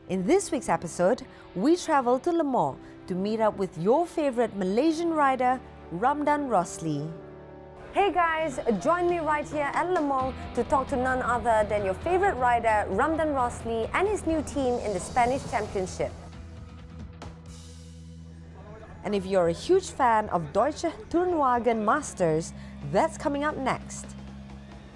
In this week's episode, we travel to LaMore to meet up with your favorite Malaysian rider, Ramdan Rosley. Hey guys, join me right here at LaMore to talk to none other than your favorite rider, Ramdan Rosley, and his new team in the Spanish Championship. And if you're a huge fan of Deutsche Tourenwagen Masters, that's coming up next.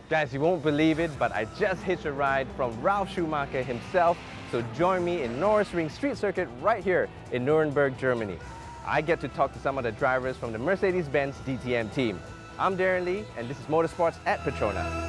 Guys, you won't believe it, but I just hitched a ride from Ralf Schumacher himself, so join me in Nürburgring Street Circuit right here in Nuremberg, Germany. I get to talk to some of the drivers from the Mercedes DTM Team. I'm Darren Lee, and this is Motorsports at PETRONAS.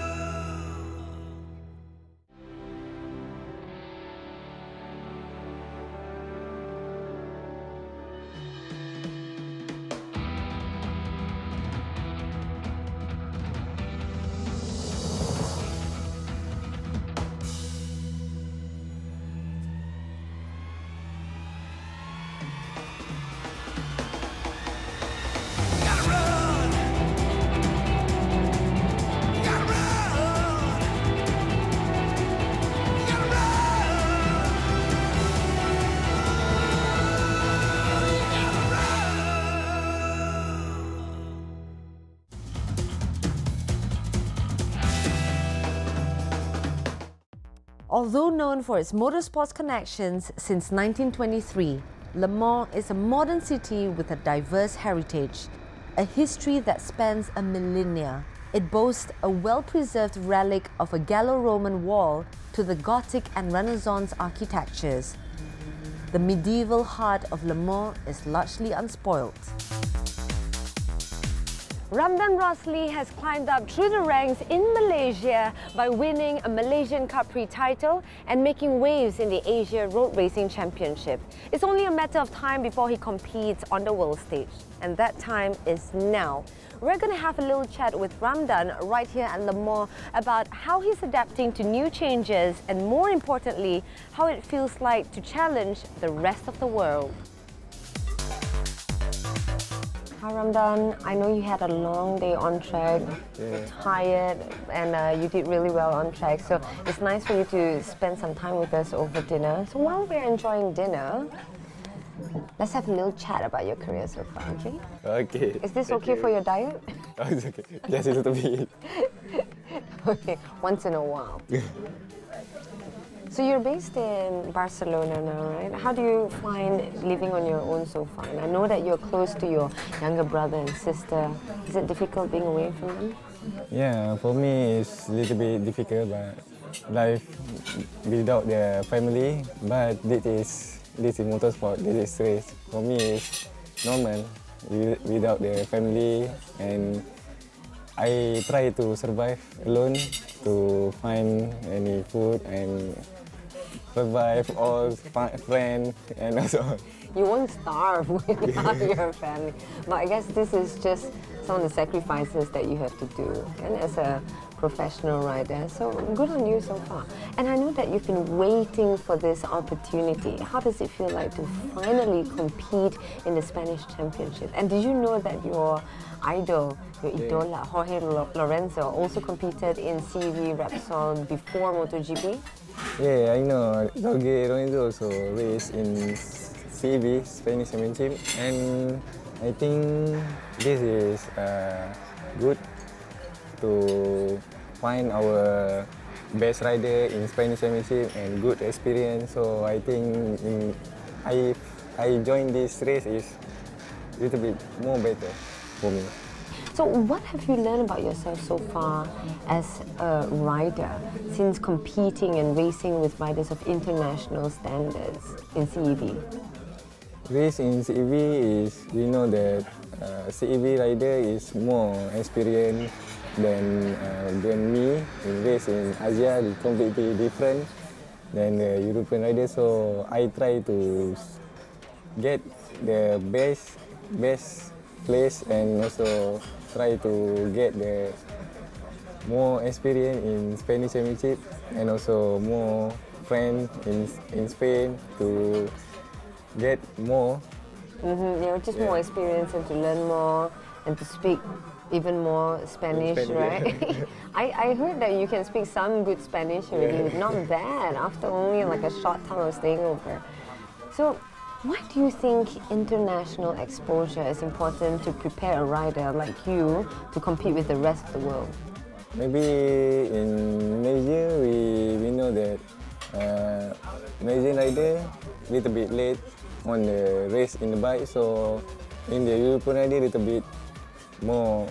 Although known for its motorsports connections since 1923, LaMore is a modern city with a diverse heritage, a history that spans a millennia. It boasts a well-preserved relic of a Gallo-Roman wall to the Gothic and Renaissance architectures. The medieval heart of LaMore is largely unspoilt. Ramdan Rosley has climbed up through the ranks in Malaysia by winning a Malaysian Cup Prix title and making waves in the Asia Road Racing Championship. It's only a matter of time before he competes on the world stage, and that time is now. We're going to have a little chat with Ramdan right here at LaMore about how he's adapting to new changes and, more importantly, how it feels like to challenge the rest of the world. Hi Ramdan, I know you had a long day on track, tired, and you did really well on track, so it's nice for you to spend some time with us over dinner. So while we're enjoying dinner, let's have a little chat about your career so far, okay? Okay. Is this okay for your diet? Oh, it's okay. Just a little bit. Okay, once in a while. So you're based in Barcelona now, right? How do you find living on your own so far? And I know that you're close to your younger brother and sister. Is it difficult being away from them? Yeah, for me it's a little bit difficult, but life without the family. But this is motorsport, this is race. For me it's normal without the family, and I try to survive alone to find any food and survive all friends and also. You won't starve without your family. But I guess this is just some of the sacrifices that you have to do, and as a professional rider. So good on you so far. And I know that you've been waiting for this opportunity. How does it feel like to finally compete in the Spanish Championship? And did you know that your idol, your idol, Jorge Lorenzo, also competed in CEV Repsol before MotoGP? Yeah, I know. Jorge Lorenzo also raced in CEV, Spanish Championship, and I think this is good to find our best rider in Spanish Championship and good experience. So I think I joined this race is a little bit more better for me. So what have you learned about yourself so far as a rider since competing and racing with riders of international standards in CEV? Race in CEV is, we know that CEV rider is more experienced than me. In race in Asia is completely different than the European rider. So I try to get the best place and also try to get the more experience in Spanish Championship and also more friends in Spain to get more. Just more experience and to learn more and to speak even more Spanish, right? I heard that you can speak some good Spanish already. Not bad after only like a short time of staying over. So, why do you think international exposure is important to prepare a rider like you to compete with the rest of the world? Maybe in Malaysia, we know that Malaysian rider little bit late on the race in the bike, so in the European rider little bit more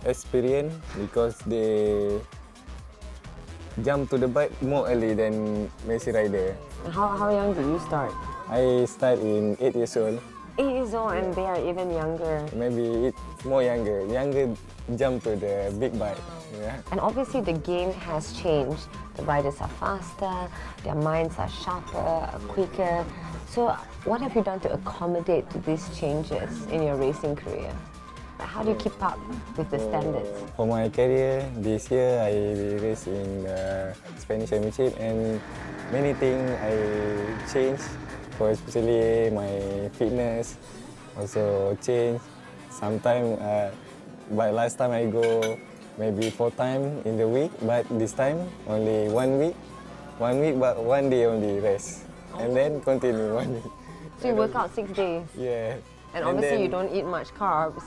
experience because they jump to the bike more early than Malaysian rider. How young do you start? I start in 8 years old. 8 years old and they are even younger. Maybe it's more younger. Younger jump to the big bike. Yeah. And obviously the game has changed. The riders are faster, their minds are sharper, quicker. So what have you done to accommodate to these changes in your racing career? How do you keep up with the standards? For my career, this year I race in the Spanish Championship and many things I changed. For especially my fitness also changed. Sometimes, but last time I go maybe 4 times in the week, but this time only 1 week. 1 week, but 1 day only rest, and then continue 1 week. So you work out 6 days? Yeah. And obviously you don't eat much carbs.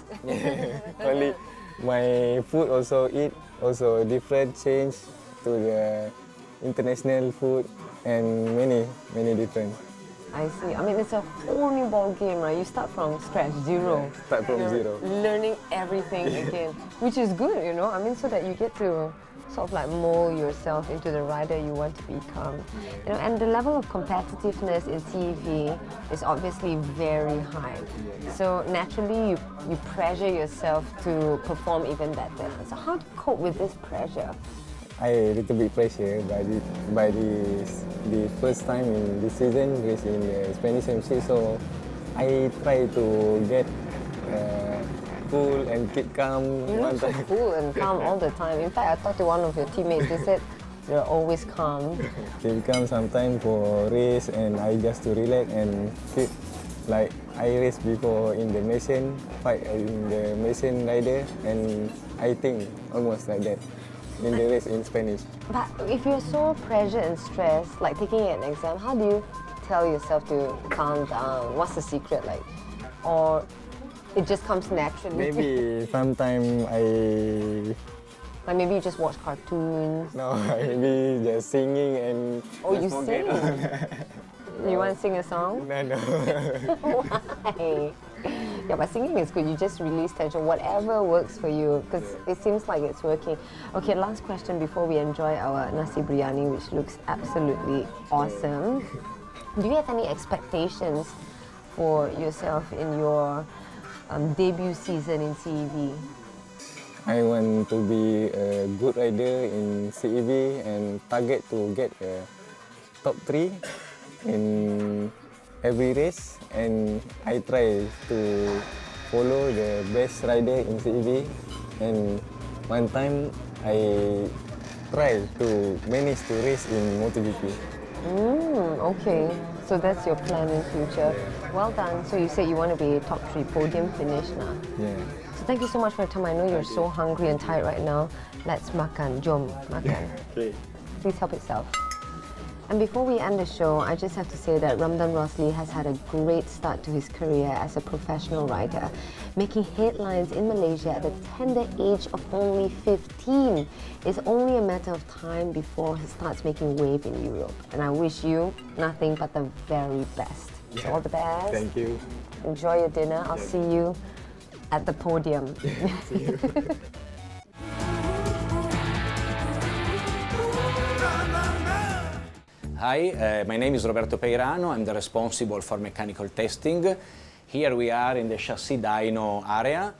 Only my food also eat also different change to the international food and many different. I see. I mean, it's a whole new ball game, right? You start from scratch, zero. Start from zero. Learning everything again, which is good, you know. I mean, so that you get to sort of like mold yourself into the rider you want to become. You know, and the level of competitiveness in CEV is obviously very high. So naturally, you pressure yourself to perform even better. So how do you cope with this pressure? I little bit pressure by the first time in this season race in the Spanish MC, so I try to get cool and keep calm. You're not so cool and calm all the time. In fact, I talked to one of your teammates, they said you're always calm. Keep calm sometimes for race and I just to relax and keep like I race before in the Malaysian fight in the Malaysian rider and I think almost like that in the race in Spanish. But if you're so pressured and stressed, like taking an exam, how do you tell yourself to calm down? What's the secret like? Or it just comes naturally? Maybe sometimes like maybe you just watch cartoons? No, maybe just singing and... Oh, you sing? You want to sing a song? No. Why? Yeah, but singing is good. You just release tension, whatever works for you, because it seems like it's working. Okay, last question before we enjoy our nasi biryani, which looks absolutely awesome. Do you have any expectations for yourself in your debut season in CEV? I want to be a good rider in CEV and target to get a top 3 in every race, and I try to follow the best rider in CEV, and one time I try to manage to race in MotoGP. Okay, so that's your plan in future. Well done. So you said you want to be top 3 podium finish now. Yeah. So thank you so much for your time. I know you're so hungry and tired right now. Let's makan. Jom, makan. Okay. Please help yourself. And before we end the show, I just have to say that Ramdan Rosley has had a great start to his career as a professional rider, making headlines in Malaysia at the tender age of only 15. It's only a matter of time before he starts making wave in Europe. And I wish you nothing but the very best. So all the best. Thank you. Enjoy your dinner. I'll see you at the podium. See you. Hi, my name is Roberto Peirano. I'm the responsible for mechanical testing. Here we are in the chassis dyno area.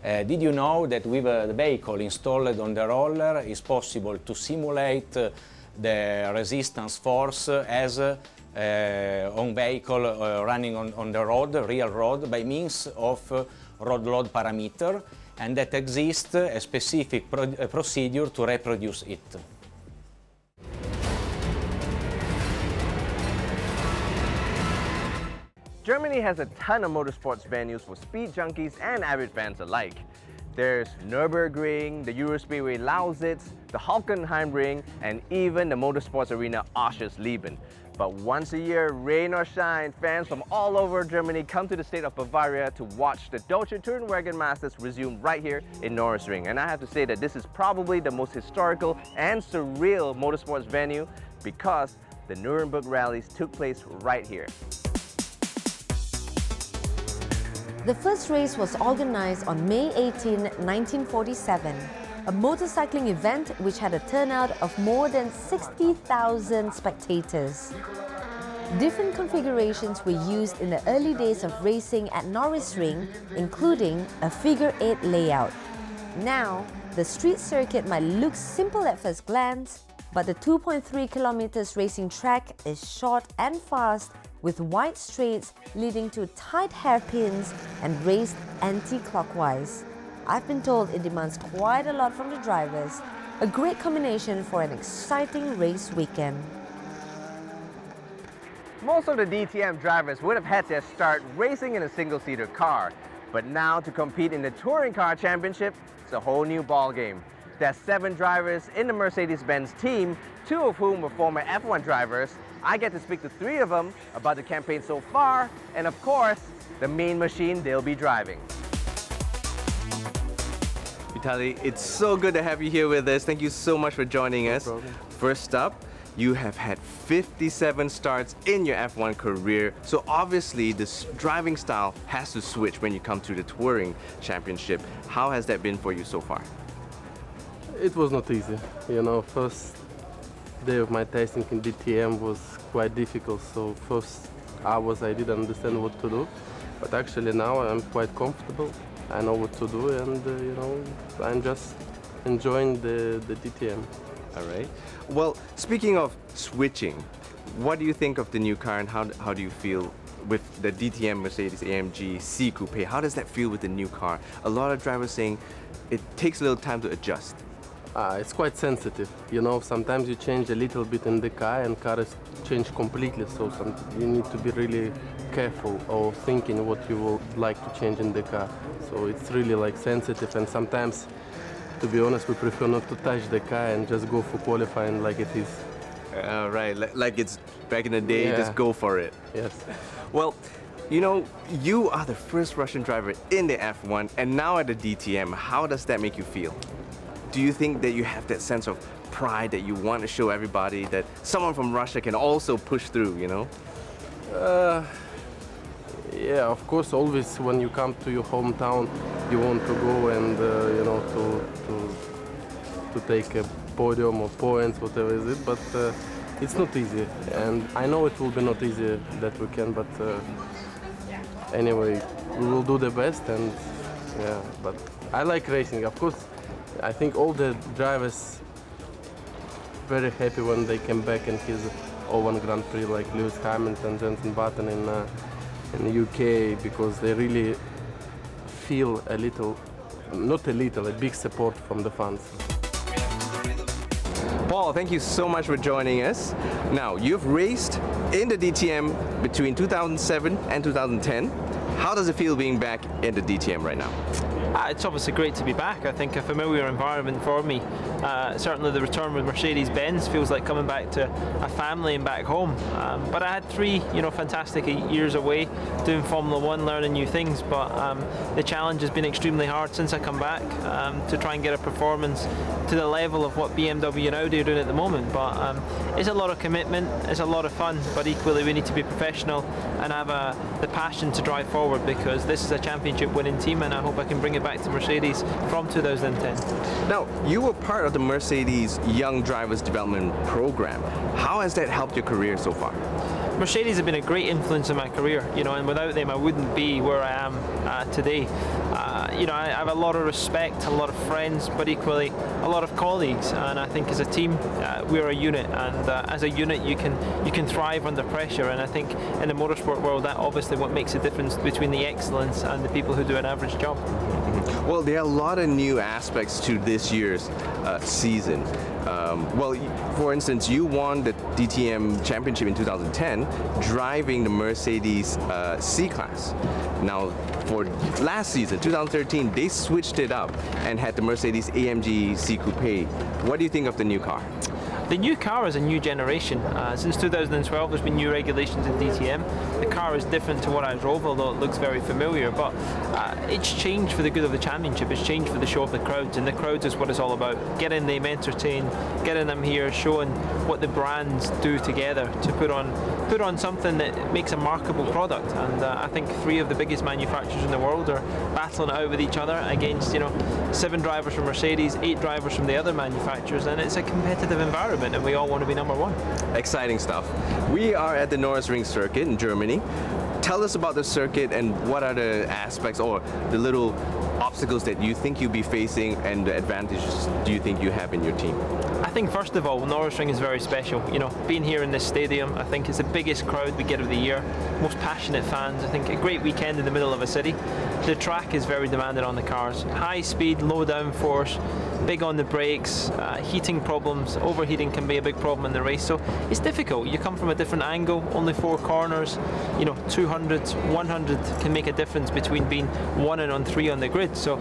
Did you know that with the vehicle installed on the roller it's possible to simulate the resistance force as on vehicle running on the road, real road, by means of road load parameter, and that exists a specific procedure to reproduce it. Germany has a ton of motorsports venues for speed junkies and avid fans alike. There's Nürburgring, the Eurospeedway Lausitz, the Hockenheimring, and even the Motorsports Arena Oschersleben. But once a year, rain or shine, fans from all over Germany come to the state of Bavaria to watch the Deutsche Tourenwagen Masters resume right here in Norrisring. And I have to say that this is probably the most historical and surreal motorsports venue because the Nuremberg rallies took place right here. The first race was organized on May 18, 1947, a motorcycling event which had a turnout of more than 60,000 spectators. Different configurations were used in the early days of racing at Norrisring, including a figure-8 layout. Now, the street circuit might look simple at first glance, but the 2.3 kilometers racing track is short and fast, with wide straights leading to tight hairpins and raced anti-clockwise. I've been told it demands quite a lot from the drivers, a great combination for an exciting race weekend. Most of the DTM drivers would have had their start racing in a single-seater car, but now to compete in the Touring Car Championship, it's a whole new ballgame. There are 7 drivers in the Mercedes-Benz team, 2 of whom were former F1 drivers. I get to speak to 3 of them about the campaign so far, and of course, the main machine they'll be driving. Vitaly, it's so good to have you here with us. Thank you so much for joining us. No problem. First up, you have had 57 starts in your F1 career, so obviously this driving style has to switch when you come to the Touring Championship. How has that been for you so far? It was not easy. You know, first day of my testing in DTM was quite difficult, so first hours I didn't understand what to do, but actually now I'm quite comfortable. I know what to do, and you know, I'm just enjoying the DTM. All right. Well, speaking of switching, what do you think of the new car, and how do you feel with the DTM Mercedes AMG C Coupe? How does that feel with the new car? A lot of drivers saying it takes a little time to adjust. It's quite sensitive, you know, sometimes you change a little bit in the car and cars change completely, so you need to be really careful or thinking what you would like to change in the car. So it's really like sensitive, and sometimes, to be honest, we prefer not to touch the car and just go for qualifying like it is. Right, like it's back in the day, Yeah. just go for it. Yes. Well, you know, you are the first Russian driver in the F1 and now at the DTM. How does that make you feel? Do you think that you have that sense of pride that you want to show everybody that someone from Russia can also push through, you know? Yeah, of course, always when you come to your hometown, you want to go and, you know, to take a podium or points, whatever is it, but it's not easy. And I know it will be not easy that weekend, but anyway, we will do the best, and yeah, but I like racing, of course. I think all the drivers very happy when they came back in his O1 Grand Prix, like Lewis Hamilton, Jenson Button in the UK, because they really feel a little, not a little, a big support from the fans. Paul, thank you so much for joining us. Now, you've raced in the DTM between 2007 and 2010. How does it feel being back in the DTM right now? It's obviously great to be back. I think a familiar environment for me. Certainly the return with Mercedes-Benz feels like coming back to a family and back home. But I had 3, fantastic years away doing Formula 1, learning new things. But the challenge has been extremely hard since I come back to try and get a performance to the level of what BMW and Audi are doing at the moment. But it's a lot of commitment, it's a lot of fun, but equally we need to be professional and have the passion to drive forward, because this is a championship winning team, and I hope I can bring it back to Mercedes from 2010. Now, you were part of the Mercedes Young Drivers Development Program. How has that helped your career so far? Mercedes have been a great influence in my career, and without them I wouldn't be where I am today. I have a lot of respect, a lot of friends, but equally a lot of colleagues, and I think as a team we're a unit, and as a unit you can thrive under pressure, and I think in the motorsport world that obviously what makes a difference between the excellence and the people who do an average job. Well, there are a lot of new aspects to this year's season. Well, for instance, you won the DTM Championship in 2010, driving the Mercedes C-Class. Now, for last season, 2013, they switched it up and had the Mercedes AMG C Coupe. What do you think of the new car? The new car is a new generation. Since 2012 there's been new regulations in DTM. The car is different to what I drove, although it looks very familiar, but it's changed for the good of the championship. It's changed for the show of the crowds, and the crowds is what it's all about. Getting them entertained, getting them here, showing what the brands do together to put on something that makes a marketable product. And I think 3 of the biggest manufacturers in the world are battling it out with each other against 7 drivers from Mercedes, 8 drivers from the other manufacturers, and it's a competitive environment. And we all want to be number 1. Exciting stuff. We are at the Nürburgring circuit in Germany. Tell us about the circuit and what are the aspects or the little obstacles that you think you'll be facing and the advantages do you think you have in your team? I think first of all, Nürburgring is very special. Being here in this stadium, I think it's the biggest crowd we get of the year, most passionate fans. I think a great weekend in the middle of a city. The track is very demanding on the cars. High speed, low downforce, big on the brakes, heating problems, overheating can be a big problem in the race. So it's difficult. You come from a different angle, only 4 corners, 200, 100 can make a difference between being 1 and on 3 on the grid. So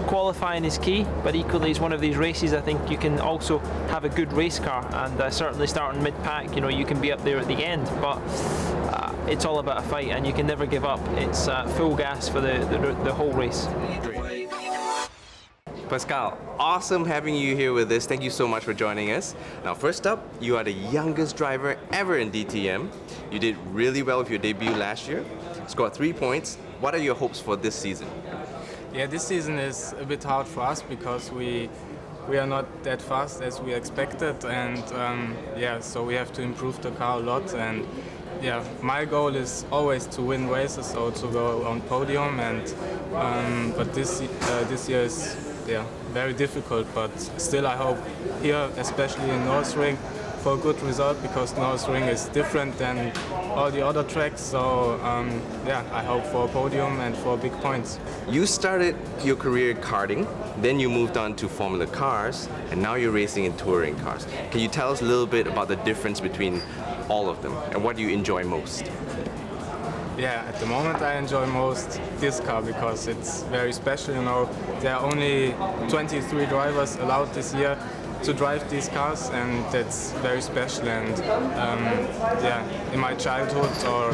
qualifying is key, but equally it's one of these races I think you can also have a good race car, and certainly starting mid-pack, you can be up there at the end, but it's all about a fight and you can never give up. It's full gas for the whole race. Pascal, awesome having you here with us. Thank you so much for joining us. Now, first up, you are the youngest driver ever in DTM. You did really well with your debut last year, scored 3 points. What are your hopes for this season? Yeah, this season is a bit hard for us because we are not that fast as we expected, and yeah, so we have to improve the car a lot. And yeah, my goal is always to win races, so to go on podium. And but this year is very difficult. But still, I hope here, especially in Nürburgring, for a good result, because Nürburgring is different than all the other tracks. So yeah, I hope for a podium and for big points. You started your career karting, then you moved on to Formula cars, and now you're racing in touring cars. Can you tell us a little bit about the difference between all of them and what you enjoy most? Yeah, at the moment I enjoy most this car because it's very special. There are only 23 drivers allowed this year to drive these cars, and that's very special. And yeah, in my childhood or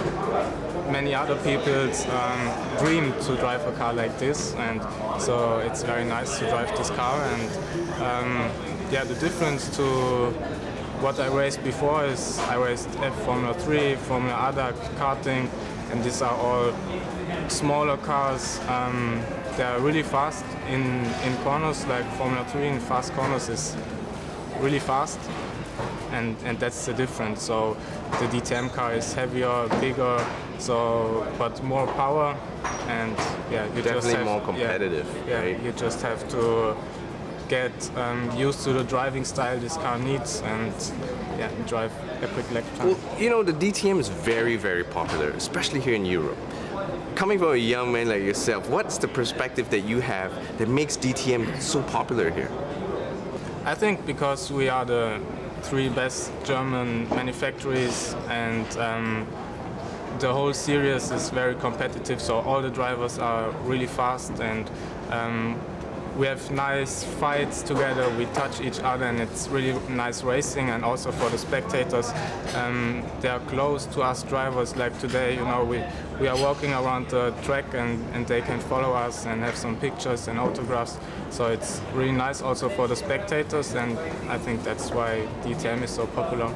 many other people's dream to drive a car like this, and so it's very nice to drive this car. And yeah, the difference to what I raced before is I raced Formula 3, Formula ADA, karting, and these are all smaller cars. They're really fast in corners, like Formula 3 in fast corners is really fast, and that's the difference. So the DTM car is heavier, bigger, but more power, and yeah, you definitely just have, more competitive. Yeah, right? You just have to get used to the driving style this car needs, and yeah, drive a quick lap time. Well, the DTM is very, very popular, especially here in Europe. Coming from a young man like yourself, what's the perspective that you have that makes DTM so popular here? I think because we are the 3 best German manufacturers, and the whole series is very competitive, so all the drivers are really fast, and we have nice fights together, we touch each other, and it's really nice racing. And also for the spectators, they are close to us drivers. Like today, we are walking around the track, and they can follow us and have some pictures and autographs. So it's really nice also for the spectators, and I think that's why DTM is so popular.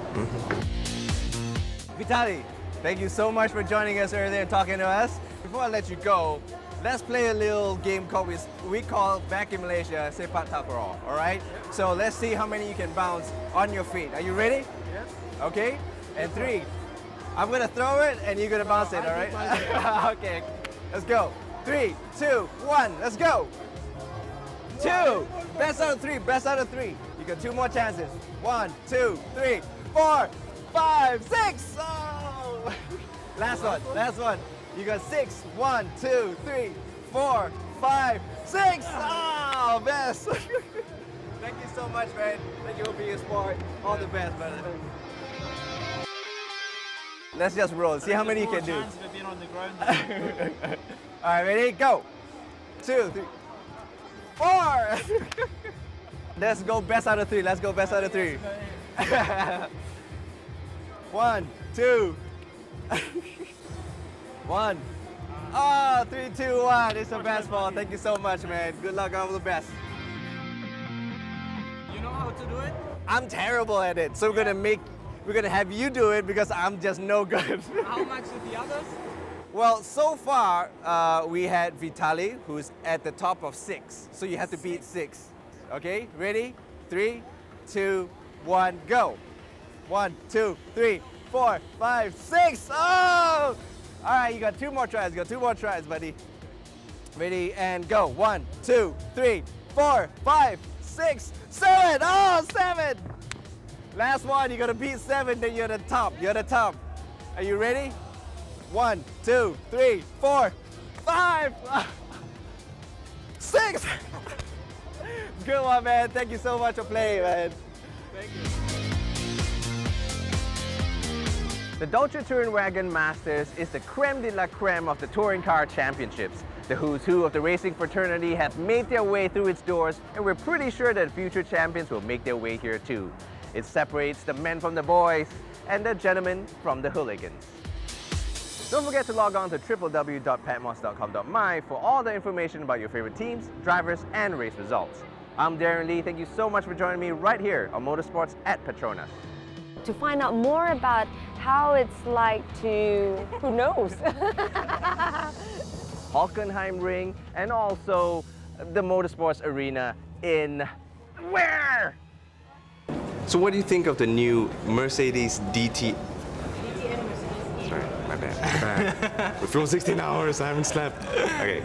Vitaly, thank you so much for joining us earlier and talking to us. Before I let you go, let's play a little game called we call back in Malaysia sepak takraw. All right? So let's see how many you can bounce on your feet. Are you ready? Yes. Okay. And 3. I'm gonna throw it and you're gonna bounce it. All right? Okay. Let's go. 3, 2, 1. Let's go. 2. Best out of 3. Best out of 3. You got 2 more chances. 1, 2, 3, 4, 5, 6. Oh! Last one. Last one. You got 6. 1, 2, 3, 4, 5, 6. Oh, best. Thank you so much, man. Thank you for being a sport. All the best, brother. Let's just roll. See how many you can do. On the ground. All right, ready? Go. 2, 3, 4. Let's go best out of 3. Let's go best out of 3. 1, 2. 1. Oh, 3, 2, 1. It's a best ball. Thank you so much, man. Good luck. All the best. You know how to do it? I'm terrible at it, so we're gonna have you do it because I'm just no good. How much with the others? Well, so far we had Vitali, who's at the top of 6, so you have to beat 6. Okay, ready? 3, 2, 1, go! 1, 2, 3, 4, 5, 6. Oh! All right, you got 2 more tries. You got 2 more tries, buddy. Ready and go! 1, 2, 3, 4, 5, 6, 7. Oh, 7! Last one, you gotta beat 7, then you're the top. You're the top. Are you ready? 1, 2, 3, 4, 5, 6. Good one, man. Thank you so much for playing, man. Thank you. The Dolce Touring Wagon Masters is the creme de la creme of the touring car championships. The who's who of the racing fraternity have made their way through its doors, and we're pretty sure that future champions will make their way here too. It separates the men from the boys and the gentlemen from the hooligans. Don't forget to log on to www.patmos.com.my for all the information about your favorite teams, drivers, and race results. I'm Darren Lee. Thank you so much for joining me right here on Motorsports at PETRONAS. To find out more about how it's like to, who knows? Hockenheim Ring, and also the Motorsports Arena in where? So what do you think of the new Mercedes DTM? Sorry, my bad. We filmed 16 hours, I haven't slept. Okay.